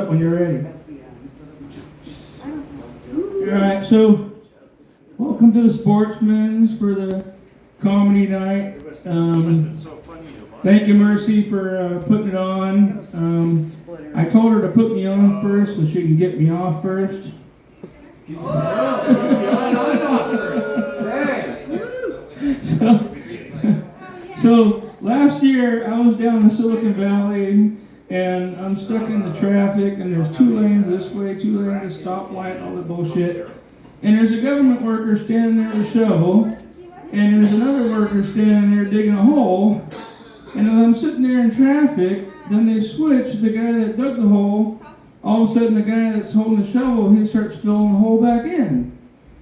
up when you're ready. All right, so welcome to the Sportsman's for the comedy night. Thank you, Mercy, for putting it on. I told her to put me on first so she can get me off first. So last year I was down in Silicon Valley and I'm stuck in the traffic and there's 2 lanes this way, 2 lanes, a stoplight, all that bullshit. And there's a government worker standing there with a shovel, and there's another worker standing there digging a hole. And as I'm sitting there in traffic, then they switch. The guy that dug the hole, all of a sudden the guy that's holding the shovel, he starts filling the hole back in.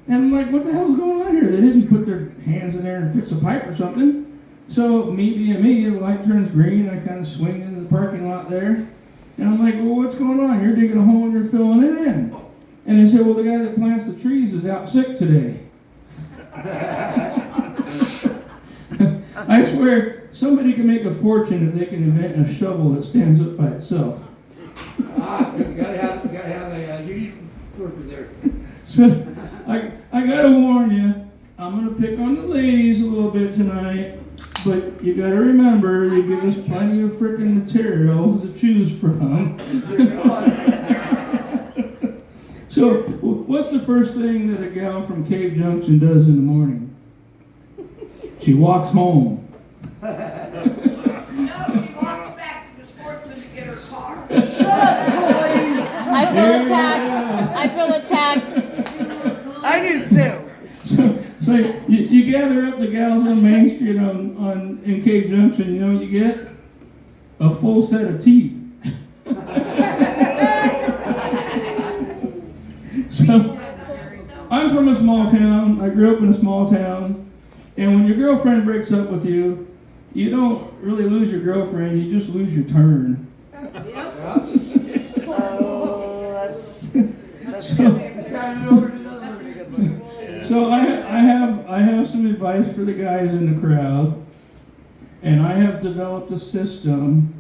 And I'm like, what the hell's going on here? They didn't put their hands in there and fix a pipe or something. So me being me, the light turns green, I kind of swing into the parking lot there. And I'm like, well, what's going on? You're digging a hole and you're filling it in. And they said, well, the guy that plants the trees is out sick today. I swear, somebody can make a fortune if they can invent a shovel that stands up by itself. You gotta have a union worker there. So, I gotta warn you, I'm gonna pick on the ladies a little bit tonight, but you gotta remember, you give us plenty of frickin' material to choose from. So, what's the first thing that a gal from Cave Junction does in the morning? She walks home. No, she walks back to the Sportsman to get her car. Shut up, Colleen! I feel attacked. I do too. So you gather up the gals on Main Street in Cave Junction, you know what you get? A full set of teeth. So, I'm from a small town. I grew up in a small town. And when your girlfriend breaks up with you, you don't really lose your girlfriend, you just lose your turn. So I have some advice for the guys in the crowd, and I have developed a system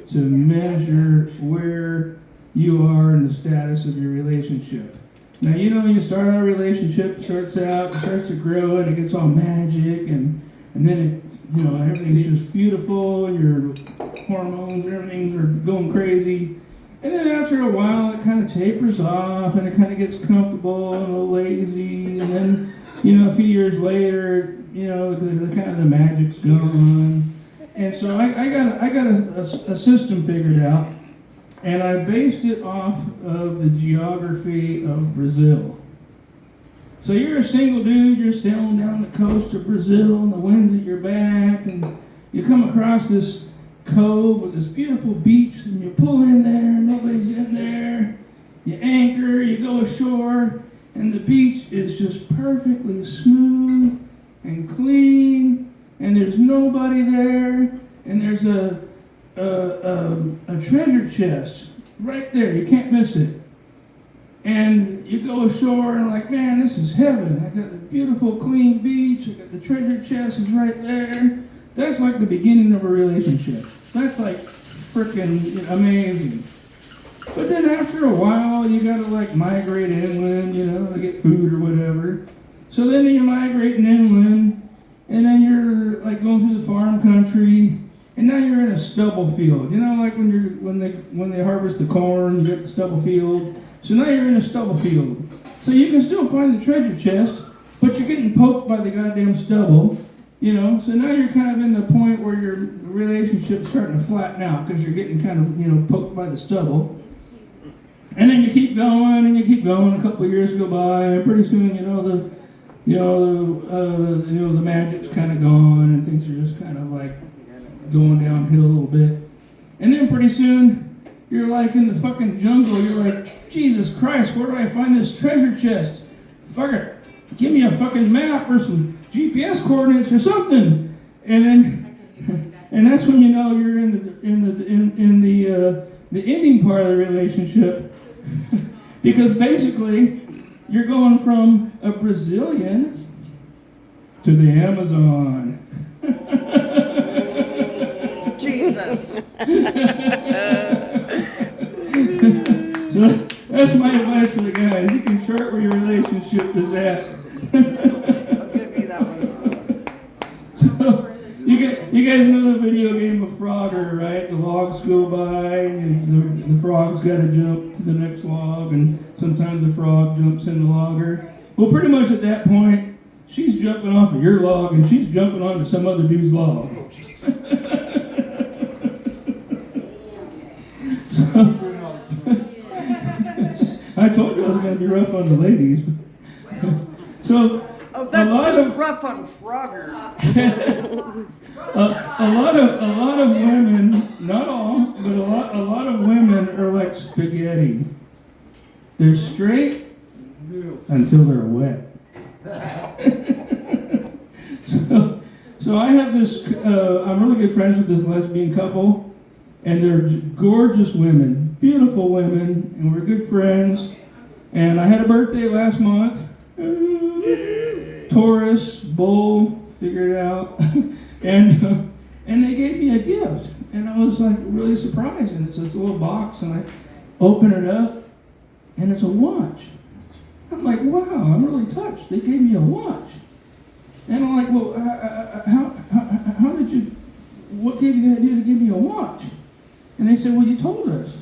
to measure where you are in the status of your relationship. Now, you know, you start a relationship, starts to grow, and it gets all magic, and then everything's just beautiful, your hormones, everything's are going crazy. And then after a while, it kind of tapers off, and it kind of gets comfortable and a little lazy, and then, a few years later, the kind of the magic's gone. And so I got a system figured out. And I based it off of the geography of Brazil. So you're a single dude, you're sailing down the coast of Brazil, and the wind's at your back, and you come across this cove with this beautiful beach, and you pull in there, nobody's in there. You anchor, you go ashore, and the beach is just perfectly smooth and clean, and there's nobody there, and there's a treasure chest right there. You can't miss it. And you go ashore and like, man, this is heaven. I got the beautiful clean beach. I got the treasure chest is right there. That's like the beginning of a relationship. That's like freaking amazing. But then after a while, you gotta like migrate inland, to get food or whatever. So then you're migrating inland, and then you're like going through the farm country. And now you're in a stubble field. Like when they harvest the corn, you get the stubble field. So now you're in a stubble field. So you can still find the treasure chest, but you're getting poked by the goddamn stubble. So now you're kind of in the point where your relationship's starting to flatten out because you're getting kind of poked by the stubble. And then you keep going and you keep going. A couple of years go by, and pretty soon the magic's kind of gone, and things are just kind of like going downhill a little bit. And then pretty soon, you're like in the fucking jungle. You're like, Jesus Christ, where do I find this treasure chest? Fuck it. Give me a fucking map or some GPS coordinates or something. And that's when you know you're in the ending part of the relationship. Because basically, you're going from a Brazilian to the Amazon. Jesus. So that's my advice for the guys. You can chart where your relationship is at. I'll give you that one. So you guys know the video game of Frogger, right? The logs go by, and the frog's got to jump to the next log, and sometimes the frog jumps in the logger. Well, pretty much at that point, she's jumping off of your log, and she's jumping onto some other dude's log. I told you I was going to be rough on the ladies. So Oh, that's a lot just of rough on Frogger. a lot of women, not all, but a lot of women are like spaghetti. They're straight until they're wet. So I have this. I'm really good friends with this lesbian couple, and they're gorgeous women, beautiful women, and we're good friends. And I had a birthday last month. Taurus, bull, figured it out, and they gave me a gift, and I was like really surprised. And it's this little box, and I open it up, and it's a watch. I'm like, wow, I'm really touched. They gave me a watch, and I'm like, well, how did you? What gave you the idea to give me a watch? And they said, well, you told us.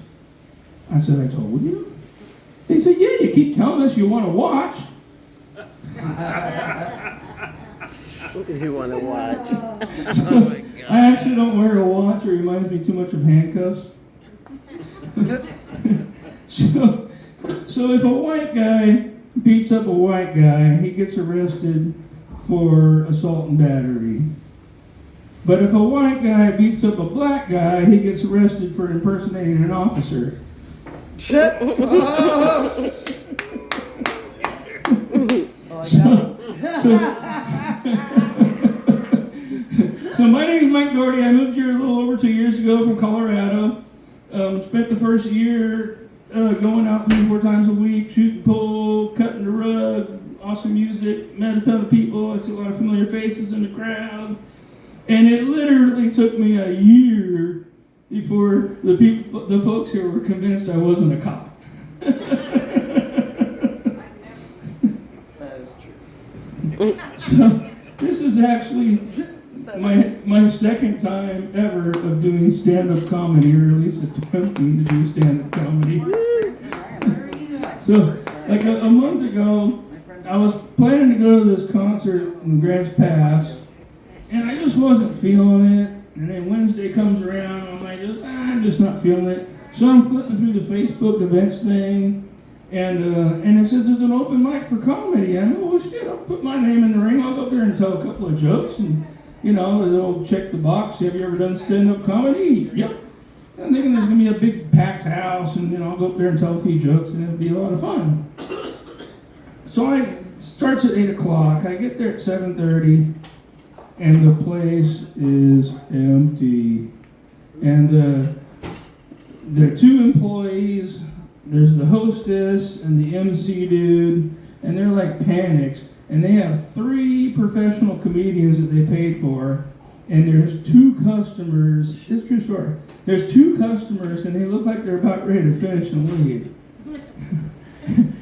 I said, I told you. They said, yeah, you keep telling us you want a watch. You want to watch? I actually don't wear a watch. It reminds me too much of handcuffs. So if a white guy beats up a white guy, he gets arrested for assault and battery. But if a white guy beats up a black guy, he gets arrested for impersonating an officer. So my name is Mike Doherty. I moved here a little over 2 years ago from Colorado. Spent the first year going out 3 or 4 times a week, shooting pool, cutting the rug, awesome music, met a ton of people. I see a lot of familiar faces in the crowd. And it literally took me a year before the folks here were convinced I wasn't a cop. That is true. So this is actually my second time ever of doing stand-up comedy, or at least attempting to do stand-up comedy. So, like a month ago, I was planning to go to this concert in Grants Pass, and I just wasn't feeling it. And then Wednesday comes around, and I'm just not feeling it. So I'm flipping through the Facebook events thing, and it says there's an open mic for comedy. I'm like, well, shit, I'll put my name in the ring. I'll go up there and tell a couple of jokes, and they'll check the box. Have you ever done stand-up comedy? Yep. I'm thinking there's gonna be a big packed house, and I'll go up there and tell a few jokes, and it'll be a lot of fun. So it starts at 8 o'clock. I get there at 7:30, and the place is empty. And there are 2 employees. There's the hostess and the MC dude, and they're like panicked. And they have 3 professional comedians that they paid for, and there's 2 customers. It's a true story. There's 2 customers, and they look like they're about ready to finish and leave.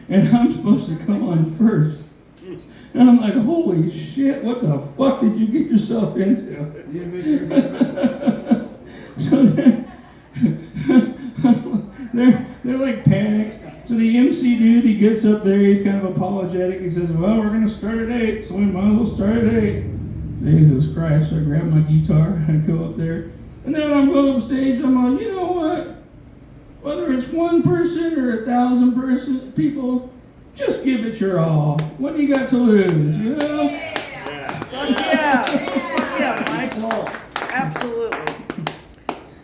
And I'm supposed to come on first. And I'm like, holy shit, what the fuck did you get yourself into? So they're like panicked. So the MC dude, he gets up there, he's kind of apologetic. He says, well, we're going to start at 8, so we might as well start at 8. Jesus Christ. So I grab my guitar and go up there. And then when I'm going up stage, I'm like, you know what? Whether it's 1 person or 1,000 people, just give it your all. What do you got to lose, Yeah, Mike. Absolutely.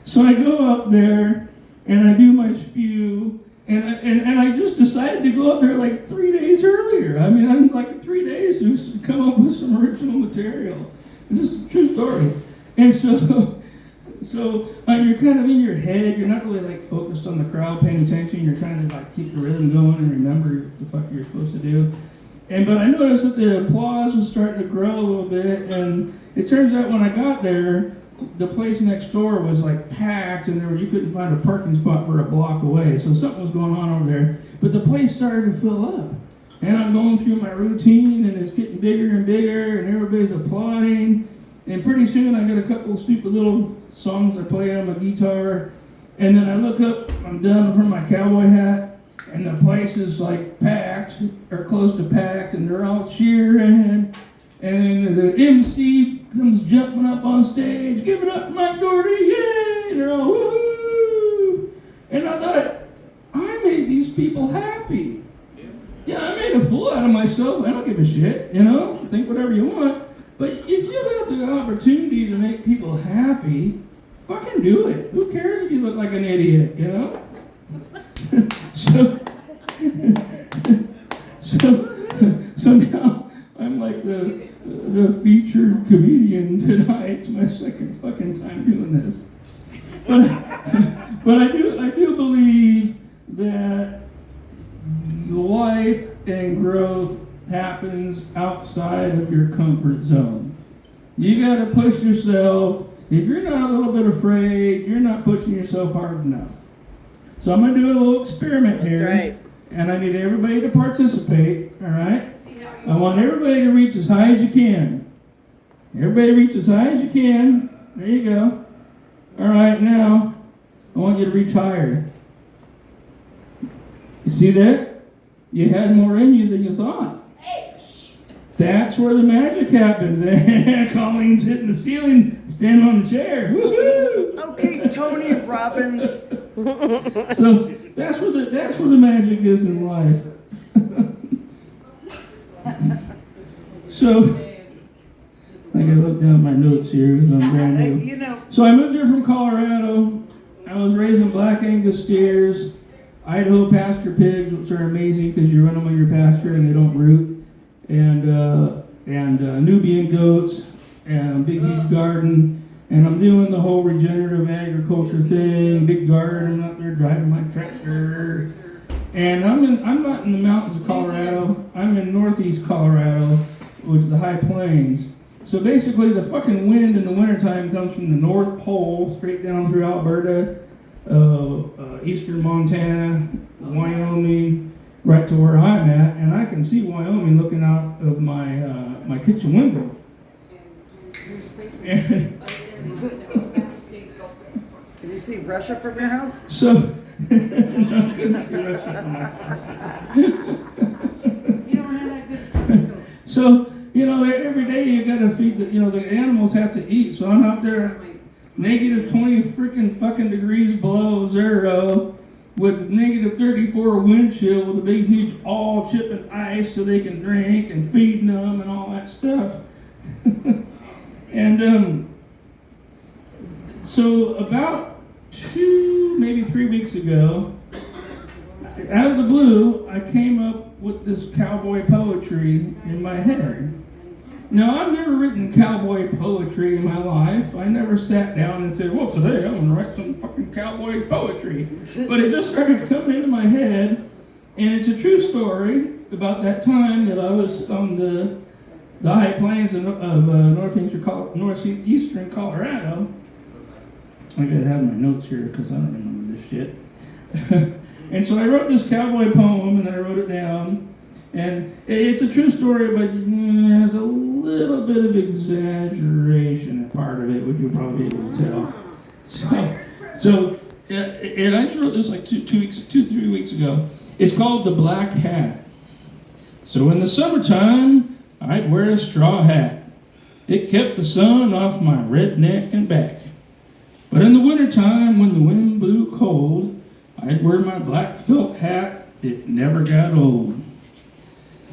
So I go up there, and I do my spew, and I just decided to go up there like 3 days earlier. I mean, I'm like 3 days to come up with some original material. This is a true story. And so you're kind of in your head. You're not really like focused on the crowd, paying attention. You're trying to like keep the rhythm going and remember what the fuck you're supposed to do. But I noticed that the applause was starting to grow a little bit, and it turns out when I got there, the place next door was like packed, and you couldn't find a parking spot for a block away. So something was going on over there. But the place started to fill up, and I'm going through my routine, and it's getting bigger and bigger, and everybody's applauding. And pretty soon, I got a couple of stupid little songs I play on my guitar, and then I look up. I'm done from my cowboy hat, and the place is like packed or close to packed, and they're all cheering. And the MC comes jumping up on stage, give it up for Mike Doherty, yay! And they're all woo! And I thought, I made these people happy. Yeah, I made a fool out of myself. I don't give a shit, you know? Think whatever you want. But if you have the opportunity to make people happy, fucking do it. Who cares if you look like an idiot, you know? So now I'm like the featured comedian tonight. It's my second fucking time doing this. But I do believe that life and growth happens outside of your comfort zone. You got to push yourself. If you're not a little bit afraid, you're not pushing yourself hard enough. So I'm going to do a little experiment here. That's right. And I need everybody to participate, all right? I want everybody to reach as high as you can. Everybody reach as high as you can. There you go. All right, now, I want you to reach higher. You see that? You had more in you than you thought. That's where the magic happens. Colleen's hitting the ceiling, standing on the chair. Woohoo! Okay, Tony Robbins. So that's where the magic is in life. So I gotta look down my notes here because I'm brand new. You know, So I moved here from Colorado. I was raising black Angus steers, Idaho pasture pigs, which are amazing because you run them on your pasture and they don't root, and Nubian goats, and big huge garden. And I'm doing the whole regenerative agriculture thing, big garden. I'm out there driving my tractor. And I'm not in the mountains of Colorado. I'm in northeast Colorado, which is the high plains. So basically, the fucking wind in the wintertime comes from the North Pole, straight down through Alberta, eastern Montana, Wyoming, right to where I'm at. And I can see Wyoming looking out of my kitchen window. And can you see Russia from your house? so, You don't have that good. so you know, every day you got to feed the animals have to eat. So I'm out there, negative 20 freaking fucking degrees below zero, with negative 34 wind chill, with a big huge all chipping ice so they can drink and feeding them and all that stuff. And so about 2, maybe 3 weeks ago, out of the blue, I came up with this cowboy poetry in my head. Now, I've never written cowboy poetry in my life. I never sat down and said, well, today I'm going to write some fucking cowboy poetry. But it just started coming into my head, and it's a true story about that time that I was on the high plains of northeastern Colorado. I gotta have my notes here because I don't remember this shit. And so I wrote this cowboy poem, and I wrote it down. And it's a true story, but there's a little bit of exaggeration in part of it, which you'll probably be able to tell. And I wrote this like 3 weeks ago. It's called The Black Hat. So in the summertime, I'd wear a straw hat. It kept the sun off my red neck and back. But in the wintertime, when the wind blew cold, I'd wear my black felt hat. It never got old.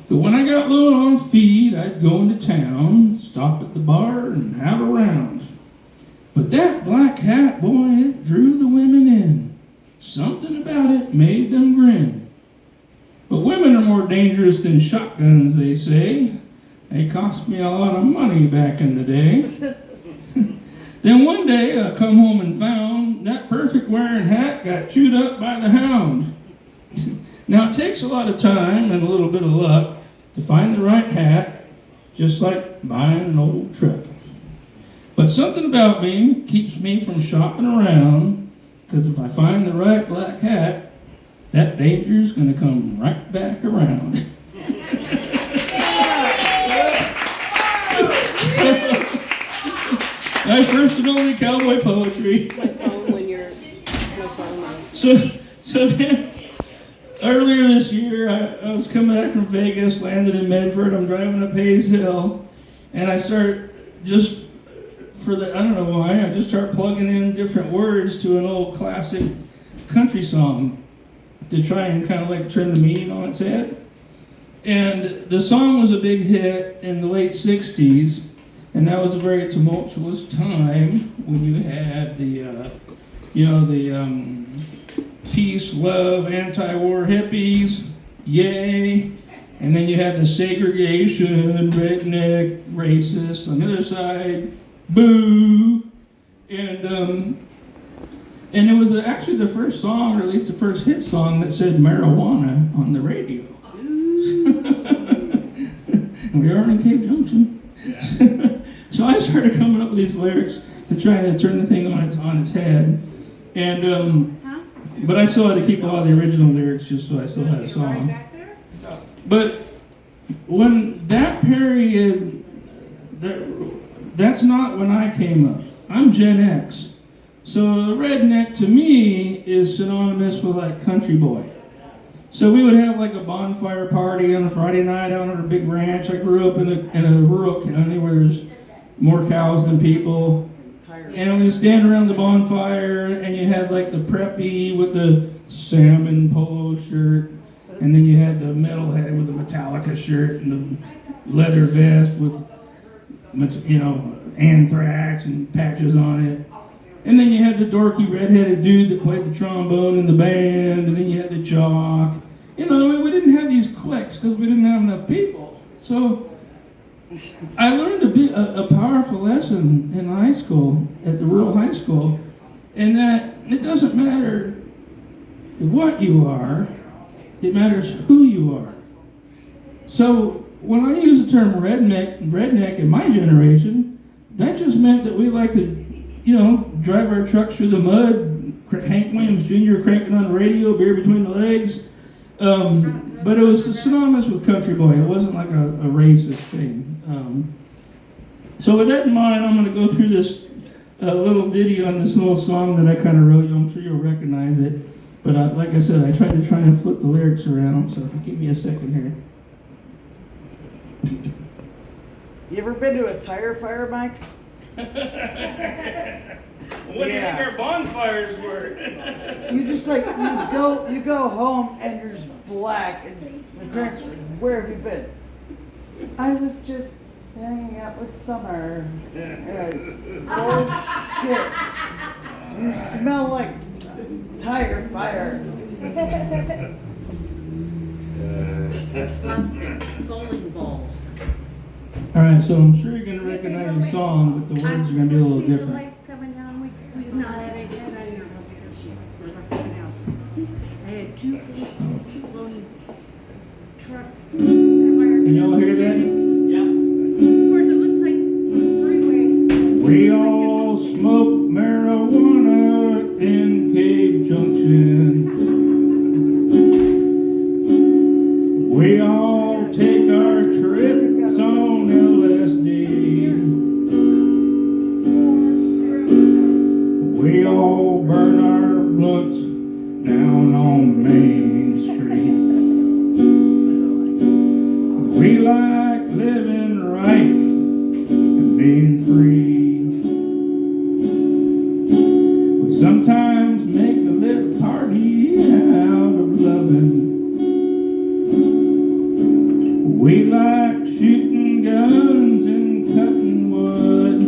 But when I got low on feed, I'd go into town, stop at the bar, and have a round. But that black hat, boy, it drew the women in. Something about it made them grin. But women are more dangerous than shotguns, they say. They cost me a lot of money back in the day. Then one day I come home and found that perfect wearing hat got chewed up by the hound. Now it takes a lot of time and a little bit of luck to find the right hat, just like buying an old truck. But something about me keeps me from shopping around, because if I find the right black cat, that danger's gonna come right back around. My first and only cowboy poetry. My phone when you're. My phone. So then, earlier this year, I was coming back from Vegas, landed in Medford. I'm driving up Hayes Hill, and I start just I don't know why, I just start plugging in different words to an old classic country song to try and kind of like turn the meaning on its head. And the song was a big hit in the late 60s, and that was a very tumultuous time when you had the peace, love, anti-war hippies, yay, and then you had the segregation, redneck, racist on the other side, boo, and it was actually the first song, or at least the first hit song, that said marijuana on the radio. And we are in Cave Junction. So I started coming up with these lyrics to try to turn the thing on its head, and but I still had to keep all the original lyrics just so I still had a song. But when that period, that's not when I came up. I'm Gen X. So the redneck to me is synonymous with like country boy. So we would have like a bonfire party on a Friday night out on a big ranch. I grew up in a rural county where there's more cows than people. And we stand around the bonfire, and you had like the preppy with the salmon polo shirt, and then you had the metalhead with the Metallica shirt and the leather vest with, anthrax and patches on it. And then you had the dorky redheaded dude that played the trombone in the band, and then you had the jock. We didn't have these cliques because we didn't have enough people. So I learned a powerful lesson in high school, at the rural high school, and that it doesn't matter what you are, it matters who you are. So when I use the term redneck in my generation, that just meant that we like to, drive our trucks through the mud, Hank Williams Jr. cranking on the radio, beer between the legs. But it was synonymous with country boy. It wasn't like a racist thing. So with that in mind, I'm going to go through this little ditty on this little song that I kind of wrote. I'm sure you'll recognize it. But like I said, I tried to try and flip the lyrics around, so give me a second here. You ever been to a tire fire, Mike? What do you think our bonfires were? You just like you go home and you're just black, and my parents are like, where have you been? I was just hanging out with Summer. Oh shit! You smell like tire fire. Bowling balls. All right, so I'm sure you're going to recognize the song, but the words are going to be a little different. No, that ain't it. I didn't know she was like something else. I had two loading trucks. Can y'all hear that? Of course, it looks like a freeway. We all smoke marijuana in Cave Junction. We all take our trips on LSD. We all burn our blunts down on Main Street. We like living right and being free. We sometimes make a little party out of loving. We like shooting guns and cutting wood.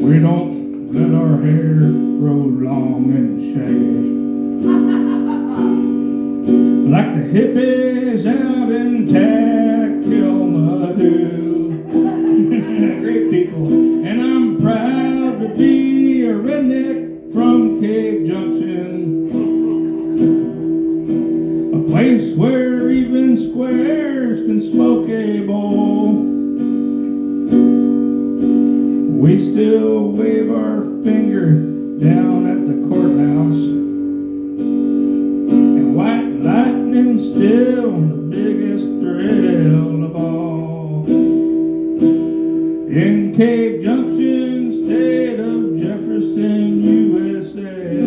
We don't let our hair grow long and shaggy, like the hippies out in Tacoma do. Great people. And I'm proud to be a redneck from Cave Junction, a place where even squares can smoke a bowl. we still wave our finger down at the courthouse. And white lightning still the biggest thrill of all. In Cave Junction, state of Jefferson, USA.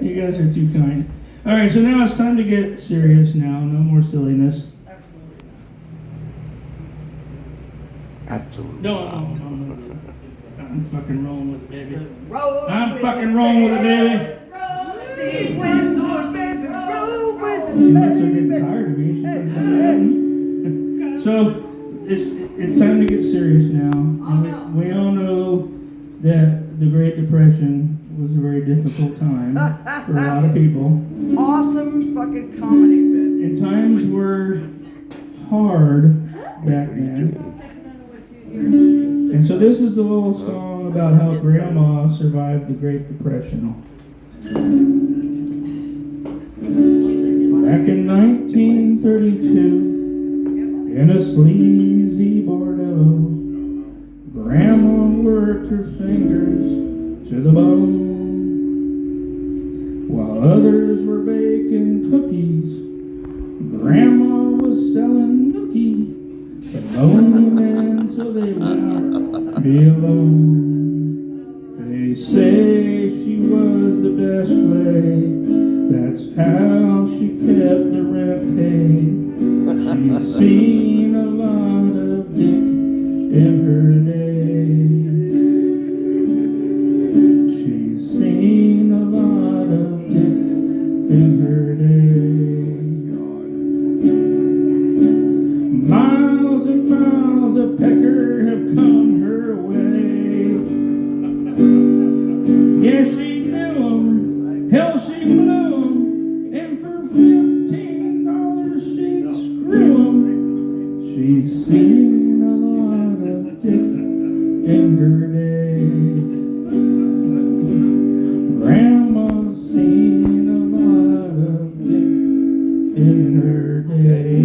You guys are too kind. All right, so now it's time to get serious now. No more silliness. Absolutely. No. I'm fucking rolling with it, baby. Roll I'm with fucking it, rolling with it, baby. Steve Winwood, baby, roll with it, You must have baby. getting tired of me. So it's time to get serious now. And we all know that the Great Depression was a very difficult time for a lot of people. Awesome fucking comedy bit. And times were hard back then. And so this is a little song about how Grandma survived the Great Depression. Back in 1932, in a sleazy bordello, Grandma worked her fingers to the bone. While others were baking cookies, Grandma was selling nookie. The lonely man, so they would not be alone. They say she was the best play. That's how she kept the rent paid. She's seen a lot of dick in her day. She's seen a lot of dick in her day. Miles and miles of pecker have come her way. Yeah, she knew 'em, hell she blew 'em, and for $15 she'd screw 'em. She's seen a lot of dick in her day. Grandma's seen a lot of dick in her day.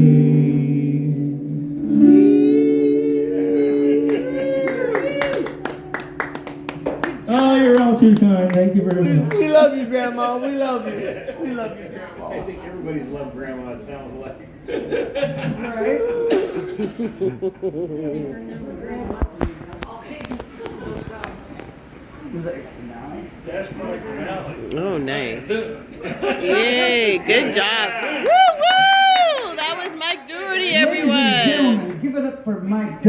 Oh, you're all too kind. Thank you very much. We love you, Grandma. We love you. We love you, Grandma. I think everybody's loved Grandma, it sounds like. Right? Was that your finale? That's my finale. Oh, nice. Yay, good job. Woo woo! That was Mike Doherty, everyone. Ladies and gentlemen, give it up for Mike.